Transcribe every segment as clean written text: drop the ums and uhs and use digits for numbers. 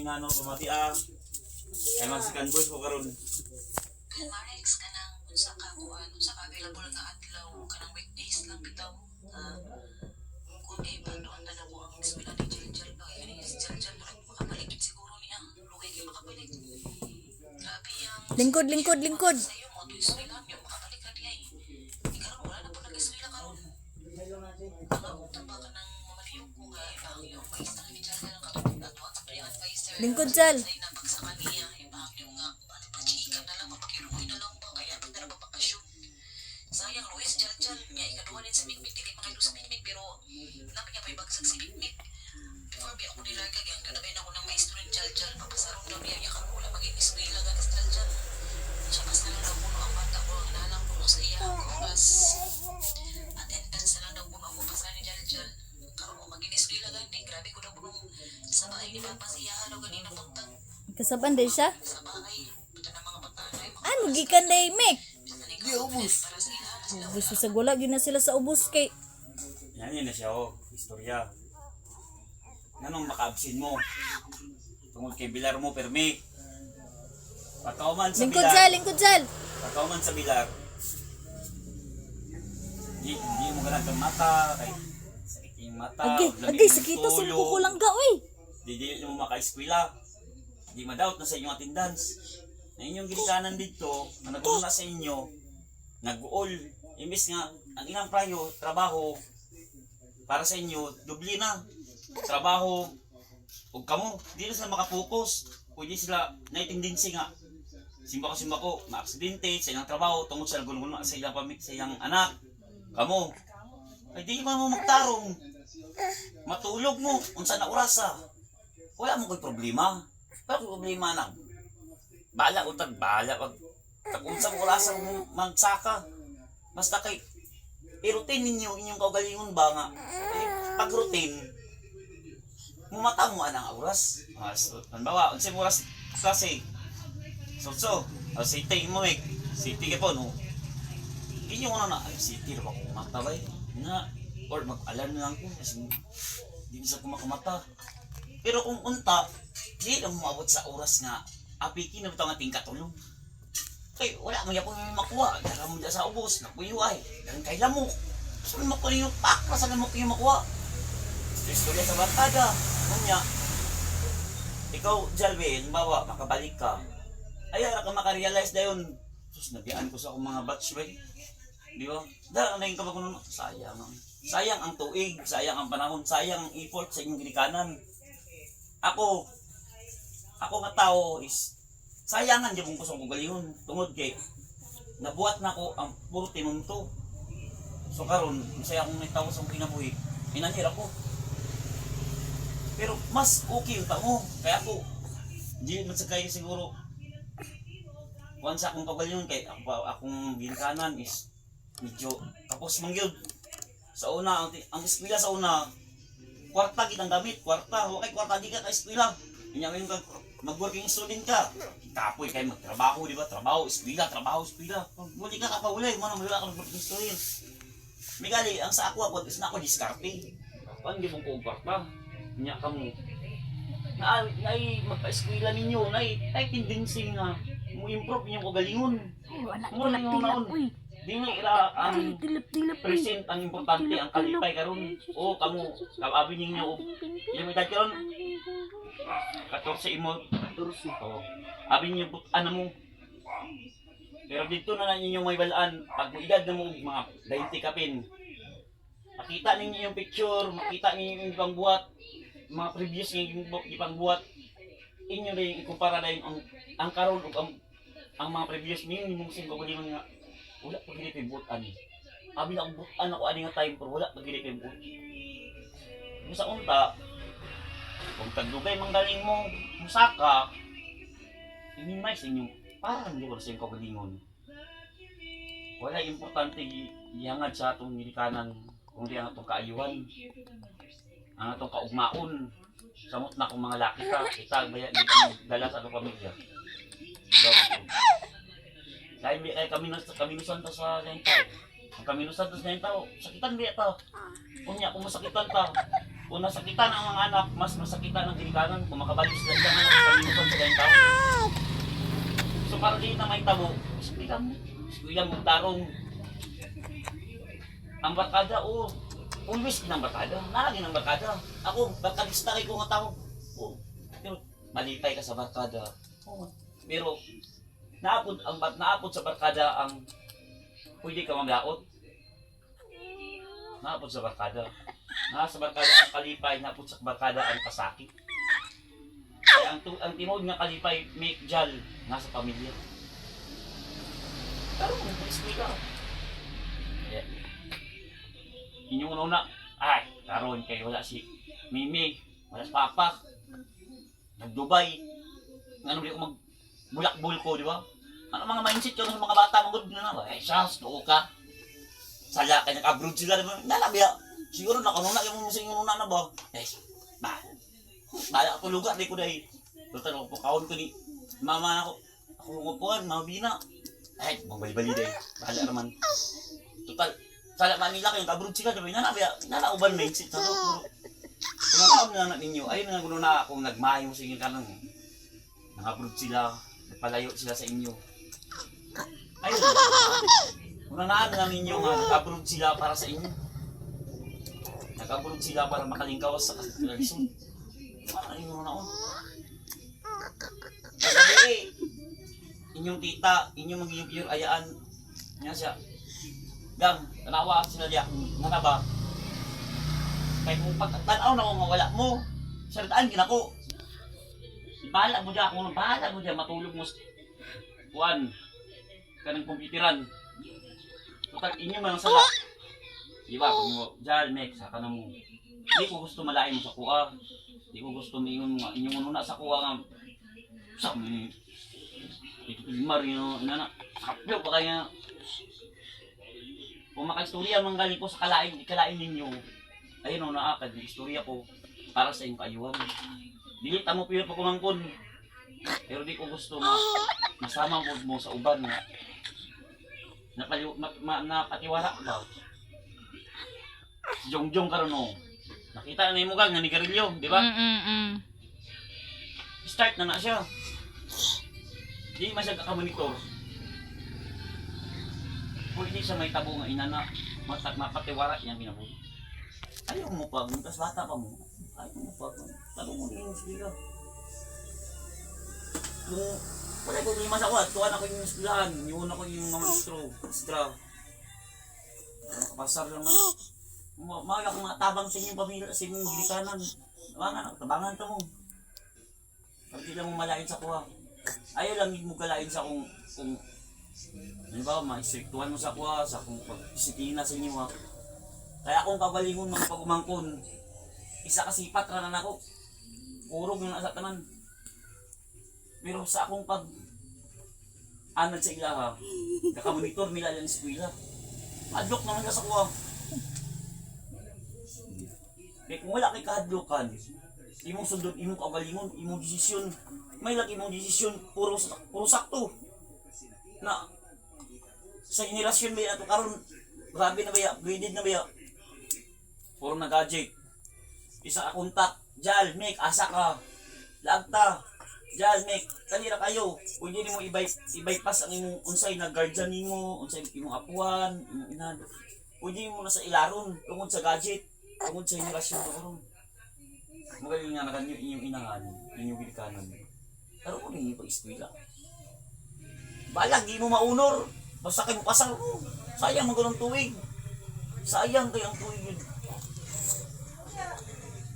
nano pamati kay magsikan boys ko karon. Marex ka nang unsa ka kuan, unsa ka available nga adlaw kanang weekdays lang bitaw. Kung kay panoon na nako ang eskwela ni Jelgel ba, kani si Jelgel na makabalik siguro niya. Lugay kay makabalik. Grabe yang Lingkod. sayo mo to eskwela niya makabalik ka diay. Ikaw wala na po nag-eskwela karon. Ang tamba ka nang mamaliyog ko nga ibangyo maestra ni Jelgel ang katong ato sa pre-advisor. Lingkod, Jal. Say na pag sa kaniya ibangyo nga balik pa chika na lang mapakiluoy na lang ba kaya pag na bakasyon. Sayang Luis Jelgel niya ikaduha din sa Mikmik dili makaido sa Mikmik pero naman niya may bagsag si Mikmik. Before bi ako nilagay ang kadagay ako ng maestro ni Jelgel papasarong daw niya yakang wala maging eskwela ganis Jelgel. Siya mas nalalaw ko ang bata ko ang nalang ko sa iya mas attendance na lang daw ko mapapasa ni Jelgel. Karoon ko maging eskwela gani grabe ko daw punong sa bahay ni Papa siya daw ganina puntang Kasaban din siya. sa bahay puta na mga bata na Ano gikan day Mek? di ubus para sa ila Ubus sa gula gyud na sila sa ubus kay. Yan yun na siya istorya. Nganong makaabsin mo? Tungod kay bilar mo permi. Pagkauman sa Lingkod bilar. Jal. Pagkauman sa bilar. Di mo ganang kang mata kay sakit yung mata. Agay sakito sa kukulang ga oy. Di mo maka-eskwela. Di ma-doubt na sa inyong attendance. Na inyong ginikanan dito, na nagulong na sa inyo, nag-uol. Imbis nga, ang ilang prayo, trabaho, para sa inyo, dubli na. Trabaho, huwag kamo, di na sila makapokus. Pwede sila, naitindensi nga. Simba ko, ma-aksidente sa ilang trabaho, tungkol sa nagulong sa ilang pamilya, sa ilang anak. Kamo, ay di man mo magtarong. Matulog mo, unsa na orasa. Wala mo ko'y problema. Wala ko'y problema na. Bala utag, bala. Unsa mo orasa mo magsaka. Basta kay, i-routine ninyo, inyong kaugalingon ba nga. Pag routine, mumata mo anang oras. Halimbawa, unsa mo oras klase. So, city mo city ka po, no? Inyo ko na city na ba kung mata ba nga, or mag-alarm na lang ko kasi hindi bisa ko makamata. Pero kung unta, di na mo maabot sa oras nga apikin na ito ang ating katulong. Kaya wala mo yapon yung makuha, dara mo dyan sa ubos, nakuyuay, dan kailan mo. Saan mo ko yung pakla, saan mo ko yung makuha? Istorya sa barkada, kunya. Ikaw, Jalbe, halimbawa, makabalik ka. Ayaw na ka makarealize na yun. Sus, nabiyan ko sa akong mga batch, bay. Di ba? Dahil na yung kabagunan, sayang. Sayang ang tuig, sayang ang panahon, sayang ang effort sa inyong ginikanan. Ako nga tao is, sayangan di mong kusong kugalingon. Tungod kay, nabuhat na ko ang puro tinunto. So karon, masaya akong nagtawa sa kinabuhi, inanhira ko. Pero mas okay yung tamo. Kaya ako, di man sa kayo siguro, once akong kagalingon kay akong ginikanan is, medyo tapos mangyod. Sa una, ang eskwela sa una, kwarta kitang gamit, kwarta. Wakay kwarta, di ka ka-eskwela. Kanya ngayon ka, mag-working student ka. Kapoy kayo magtrabaho, di ba? Trabaho, eskwela. Muli ka kapawulay, wala ka mag-working student. Migali, ang sa ako is na ako diskarte. Paano di mong kong kwarta? Kanya ka mo. Naay magpa-eskwela ninyo, naay tendency nga mo improve inyong kagalingon. Wala Mo lang yung naon. Di nga ira ang Dilap present ang importante ang kalipay karon. O kamo kababi ninyo yung edad karon 14 imo 14 oh. Abi niyo ano mo. Pero dito na lang ninyo may balaan pag edad na mo mga 20 kapin. Makita ninyo yung picture, makita ninyo yung pangbuhat, mga previous ng ipangbuhat. Inyo rin ikumpara na yung ang karon ug ang mga previous ninyo mong singkabulingon nga wala pag hindi kayo butan eh. Abi na ang butan ako ani nga time pero wala pag hindi kayo butan. Sa unta, kung tagdugay manggaling mo musaka, i-minimize inyong parang hindi ko na sa iyong kagalingon. Wala importante ihangad sa atong nilikanan kung di ang atong kaayuhan. Ang atong kaugmaon. Samot na kung mga laki ka, itag bayan di dala sa atong pamilya. So, dahil kaminusan to sa ganyan tao. Ang kaminusan to sa ganyan tao, sakitan biya tao. Kunya, kung masakitan ta, Kung nasakitan ang mga anak, mas masakitan ang ginikanan kung makabalik sila dyan anak sa minusan sa gayong tao. So para di na may tabo, eskwela mo tarong. Ang barkada, always ng barkada. Nalagi ng barkada. Ako, barkadista ko nga tao. Pero malipay ka sa barkada. Pero naapod sa barkada ang pwede ka mamlaot. Naapod sa barkada. Nasa barkada ang kalipay, naapod sa barkada ang kasakit. Kaya ang tinod nga kalipay, make jal, nasa pamilya. Pero kung eskwela. Yeah. Inyong una, ay, karon kay wala si Mimi, wala si Papa. Nag-Dubai. Ano di ko magbulakbol ko, di ba? Ano mga mindset ko sa mga bata, mga na ba? Eh, Charles, tuo ka. Sala ka, nag-abroad sila, di ba? Nalabya. Siguro nakanuna yung sa inyong una na ba? Eh, bala ako lugar, di ko dahil. Total, ako kaon ko ni mama na ako. Ako umupuan, mama Bina. Eh, magbali-bali dahil. Bahala naman. Total, sala Manila kayong abroad sila, diba? Nanauban mindset sa to. Kung nakakaam na anak ninyo, ayun nga gulo na kung nagmahay mo sa inyo ka nang nang-abroad sila, nagpalayo sila sa inyo. Ayun. Kung nanaan na ninyo nga, nag-abroad sila para sa inyo. Nag-abroad sila para makalingkawas sa kalisod. Ayun mo na ako. Kagabi, inyong tita, inyong magiging pure ayaan. Nga siya. Gang, tanawa sila diya. Nga ba? Kaya kung pagtanaw na kung mawala mo, salitaan ginako. Bahala mo diya, kung bahala mo diya, matulog mo. Juan, kanang kumpitiran. Tutak inyo man ang sala. Diba, kung mo, dyan, Mek, saka na mo. Hindi ko gusto malain mo sa kuha. Hindi ko gusto maingon mo, inyong muna sa kuha nga. Saan mo, ito Marino, inana, kapyo pa kaya. Kung maka-istorya man galing ko sa ikalain ninyo, ayun o naakad, yung istorya ko para sa iyong kaayuhan. Dilita mo pure pa kumangkon. Pero di ko gusto masama mo sa uban nga. Napatiwala ka. Si Jongjong karon no. Nakita na mo kang nga ni Garillo, di ba? Start na siya. Di masyag ka-monitor. Pwede siya may tabo nga inana, mapatiwara niyang ginabuhi. Ayaw mo pa, tas bata pa mo. Ayaw mo pa, tabo mo yung eskwela. Nung wala ko yung masakot, tuwan ako yung eskwelahan, yun ako yung mga straw. Kapasar lang mo. Mga kung matabang sa inyong pamilya, sa inyong gilikanan. Tabangan ka mo. Pag lang mo malain sa kuha. Ayaw lang mo kalain sa kung ano ba, maistriktuhan mo sa kuha, sa kung pag-disiplina sa inyo ha. Kaya akong kabalingon mga pag-umangkon, isa kasipat ranan ako. Urog yung nasa tanan. Pero sa akong pag-anad sa ilaha, nakamonitor nila yung eskwela. Adlok naman ka sa kuha. Kaya kung wala kay kahadlokan, imong sundot, imong kabalingon, imong desisyon, may lagi imong desisyon, puro sakto. Na sa generasyon ba yan ito karon, grabe na ba yan, graded na ba yan? Puro na gadget. Isa ka kontak, Jal, Mek, asa ka. Lagta, Jal, Mek, kanira kayo. Pwede mo i-bypass ang imong unsay na guardian nimo, unsay imong apuan, imong inan. Pwede mo na sa ilaron, tungod sa gadget, tungod sa generasyon na karon. Magaling nga na kanyo inyong inangan, inyong bilikanan. Pero kung hindi pag-eskwela. Balag, di mo maunor. Basta kayo pasang mo. Sayang mo ng tuwig. Sayang kayo ang tuwig yun.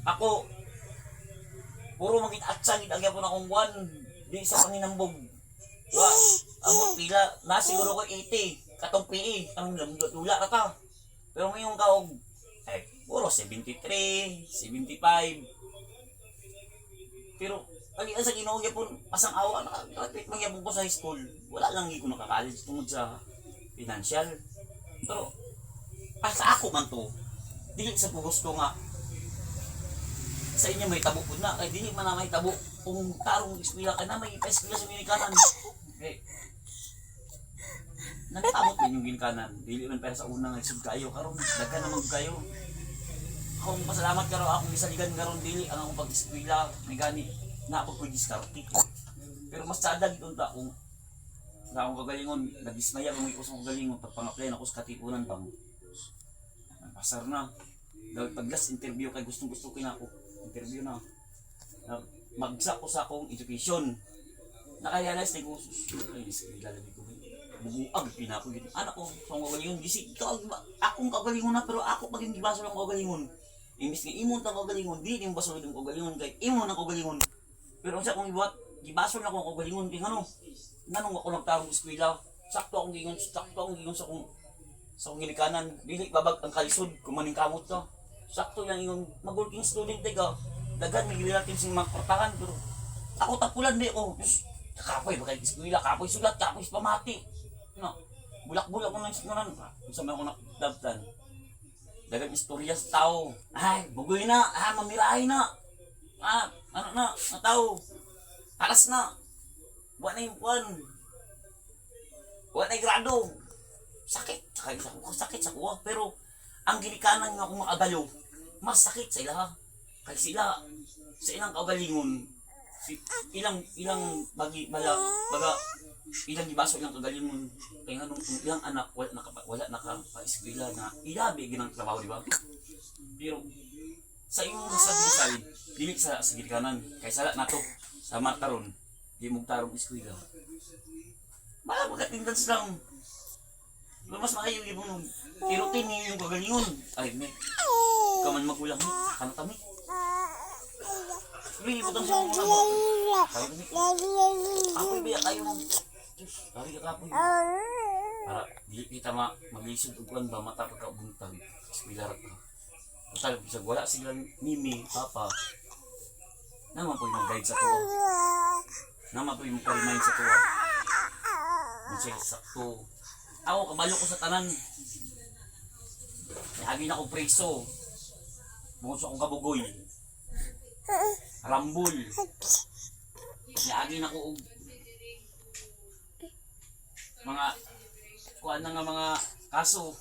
Ako, puro maging atsan, itagyan ko na kong buwan. Di sa panginambog. Amot pila, nasiguro ko 80. Katong PE, ang lula ka ka. Pero ngayong kaog, puro 73, 75. Pero, pag-ian sa Ginoo po, pasang awa, nakapit magyabong ko sa high school. Wala lang ko nakaka-college tungod sa financial. Pero, sa ako man to, dili sa gusto nga, sa inyo may tabo po na, kaya dili man na may tabo, kung tarong eskwela ka na, may eskwela sa minikanan. Okay. Nagtabot din yung ginikanan, dili man pero sa unang nagsud kayo, karon daghan naman kayo. akong pasalamat karo akong isaligan karon dili ang akong pag-eskwela may gani na ako diskarte. Pero mas sadag unta kung na akong kagalingon, nagdismaya kung may kusang kagalingon pag-apply ako sa katipunan pang pasar na. Dahil pag last interview kay gustong-gusto ko na ako interview na magsak ko sa akong education. Nakarealize na ko, ay, eskwela lagi ko. Bubuag, pinapo yun. Anak ko, sa mga kagalingon, gisig, akong kagalingon na, pero ako paging gibaso ng kagalingon. Imbis nga imon ta kagalingon, di yung baso ng kagalingon, kay imon ang kagalingon. Pero sa akong ibuhat, gibaso na akong kagalingon, kaya nanong ako nagtarong eskwela, sakto akong gingon sa akong ginikanan, dili babag ang kalisod, kumaning kamot ka. Sakto lang yung mag-working student, ka, dagan, may gililatin siyang magportahan, pero ako tapulan, di ako, kapoy, baka eskwela, kapoy sulat, kapoy pamati. No, bulak-bulak ko ng sikuran. Kung may ako nakadabtan. Dagang istorya sa tao. Ay, bugoy na. Mamirahay na. Ano na, tao. Alas na. Buwan na yung buwan. Buwan na yung grado. Sakit. Sakit sa kuha. Pero, ang ginikanan nga kung makagalaw, mas sakit sa ila. Kaya sila, sa ilang kagalingon, ilang baga, ilang gibaso ilang kagalingon, kaya nga nung ilang anak wala naka-eskwela na ilabi ginang trabaho, di ba? Pero sa imong sabi dili sa gidikanan kay sala nato sa mataron di mo tarong eskwela. Bala magatindan lang. Mas makayo ibon irutin niyo yung kagalingon. Ay me. Kaman magulang ni kanatami. Bili butang sa mga mo. Ako biya kayo mo. Dari ka po. Para dili kita maglisod og kuan ba mata pagkabuntag. Eskwela ra ka. Total bisag wala sila mimi, papa. Naman po yung guide sa tuwa. Naman po yung remind sa tuwa. Check sakto. Ako kabalo ko sa tanan. Lagi na ko preso. Bukod sa akong kabugoy. Rambul. Lagi na ko mga kuan na nga mga kaso.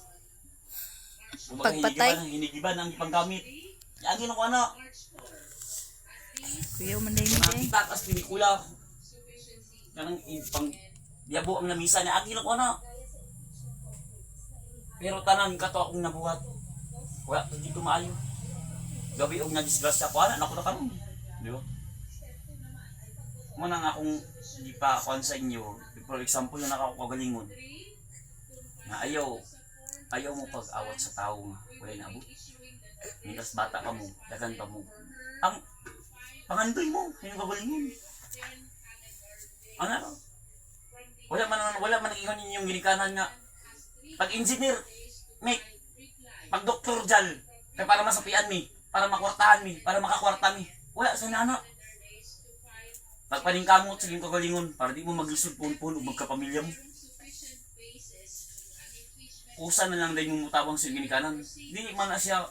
Pagpatay. Hinigiban ang ipanggamit. Lagi na ko ana. Kuya man dai Mga mi. takas pelikula. Kanang ipang yabo ang namisa ni agi na ko ana. Pero tanan ka to akong nabuhat. Wala to dito maayo. Gabi og nadisgrasya ko ana nako na karon. Di ba? Muna nga akong di pa kuan sa inyo. For example, yung nakakagalingon na ayaw mo pag-awat sa tao nga wala naabot. Mientras bata ka mo, dagan pa mo. Ang pangandoy mo, yung kagalingon. Ano? Wala man nag-ingon ninyong ginikanan nga. Pag-engineer, Mick, pag-doktor Jal, kaya para masapian mi, para makwartahan mi, para makakwarta mi. Wala sa nana. Pagpaningkamot sa iyong kagalingon para di mo maglisod pun-pun o magkapamilya mo. Usa na lang dahil mong mutawang sa ginikanan. Di man na siya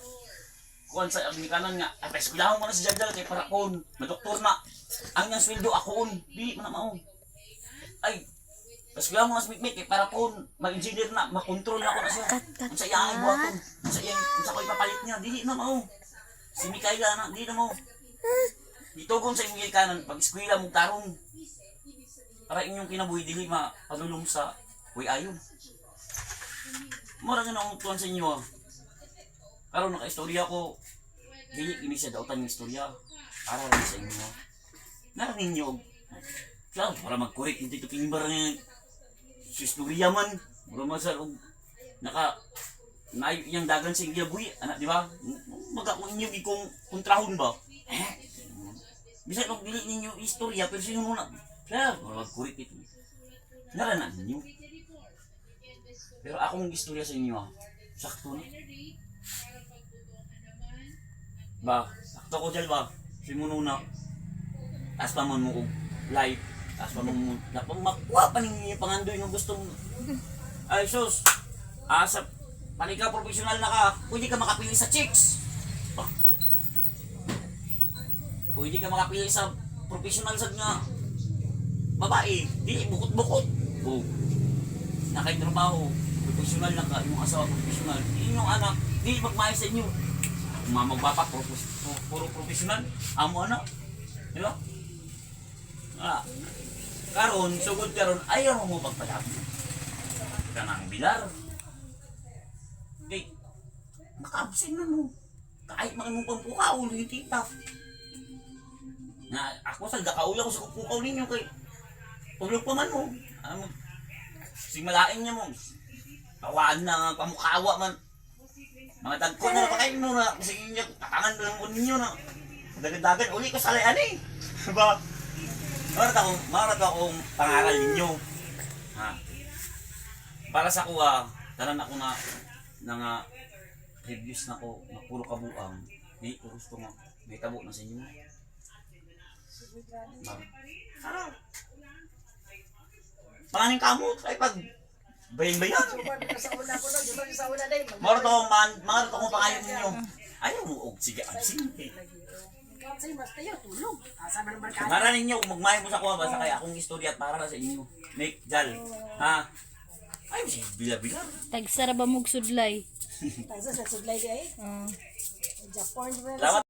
kuhan sa ginikanan nga. At eskwilahon mo na si Jadjal kay para kon. Madoktor na. Ang niyang sweldo akoon. Di man na mao. Ay, eskwilahon mo na si Mikmik kay para kon. Mag-engineer na. Makontrol na ako na siya. Ang sa iya ay buhaton. Ang sa ko ipapalit niya. Di na mao. Si Mikaela na. Di na mao. Itugon sa inyong kanan pag eskwela mong tarong para inyong kinabuhi dili mapadulong sa way ayon. Mura nga na tuwan sa inyo. Karon naka-istorya ko, dili kini siya dautan ng istorya para rin sa inyo. Naran ninyo, claro, para mag-correct dito kinimbar nga sa istorya man. Mura masal og iyang dagan sa inyo buhi, anak di ba? Magakong inyo ikong kontrahon ba? Bisa kung dili ninyo istorya, pero sino muna? Kaya, mag-kurik ito. Naranan ninyo. Pero akong istorya sa inyo, sakto na. Ba, sakto ko dyan ba? Simuno na. Taas pa man mo live. Taas pa man mo. Makuha pa ninyo yung pangandoy ng gustong. Ay, sus. Sa panika profesional na ka, pwede ka makapili sa chicks. Pwede ka makapili sa professional sad nga babae, di bukot-bukot. Oh. Nakaitrabaho, professional na ka, yung asawa professional. Yung anak, di magmahal sa inyo. mga magbapa, puro professional. Amo ano? Di ba? Karon, sugod karon, ayaw mo magpalapit. Ka nang bilar. Okay. Maka-absent na mo. Kahit makimupan po ka, ulo yung tita. Na ako sa gakaula ko sa kupukaw ninyo kay ulog pa man mo. Simalain niya mo. Kawaan na nga, pamukawa man. Mga tagko na pa kayo na kasi inyo, katangan na lang ko ninyo na. Dagat-dagat, uli ko sa layan eh. Diba? Marat akong pangaral ninyo. Ha? Para sa kuha, tanan ako na nga reviews na ko, na puro kabuang. Di ko gusto nga, may tabo na sa inyo. Panganing kamot ay pag bayan-bayan. Marat akong pangalan ninyo. Ayaw mo, sige, absent eh. Mara ninyo, kung magmahin mo sa kuha, basta kaya akong istorya at para sa inyo. Make, Jal. Ha? Ayaw mo siya, bila-bila. Tagsara ba mong sudlay? Sa sudlay di ay. Ah. Japon. Salamat.